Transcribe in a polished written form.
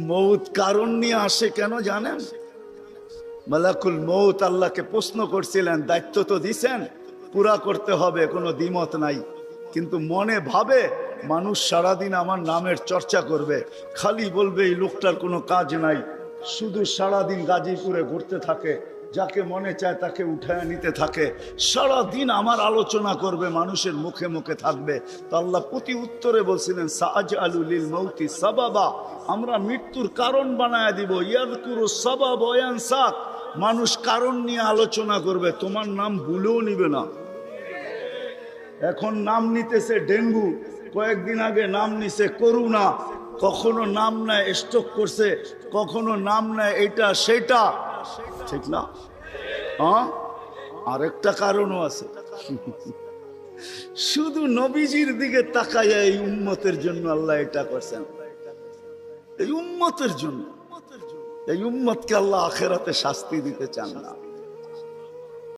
মৌত কারণ নিয়ে আসে কেন জানেন? মালাকুল মৌত আল্লাহকে প্রশ্ন করছিলেন, দায়িত্ব তো দিছেন, পুরা করতে হবে, কোনো দ্বিমত নাই। কিন্তু মনে ভাবে মানুষ সারাদিন আমার নামের চর্চা করবে, খালি বলবে এই লোকটার কোনো কাজ নাই, শুধু সারাদিন গাজীপুরে ঘুরতে থাকে, যাকে মনে চায় তাকে উঠায় নিতে থাকে, সারাদিন আমার আলোচনা করবে, মানুষের মুখে মুখে থাকবে। তো আল্লাহ প্রতি উত্তরে বলছিলেন, সাআজআলু লিল মাউতি সাবাবা, আমরা মৃত্যুর কারণ বানায় দিব। ইয়াযকুরু সাবাব ওয়া ইয়ানসা, মানুষ কারণ নিয়ে আলোচনা করবে, তোমার নাম ভুলেও নিবে না। এখন নাম নিতেছে ডেঙ্গু, কয়েকদিন আগে নাম নিছে করোনা, কখনো নাম নেয় স্ট্রোক করছে, কখনো নাম নেয় এটা সেটা, ঠিক না? হ্যাঁ, আরেকটা কারণও আছে। শুধু নবীজির দিকে তাকাইয়া এই উম্মতের জন্য আল্লাহ এটা করছেন, এই উম্মতের জন্য। এই উম্মতকে আল্লাহ আখেরাতে শাস্তি দিতে চান না।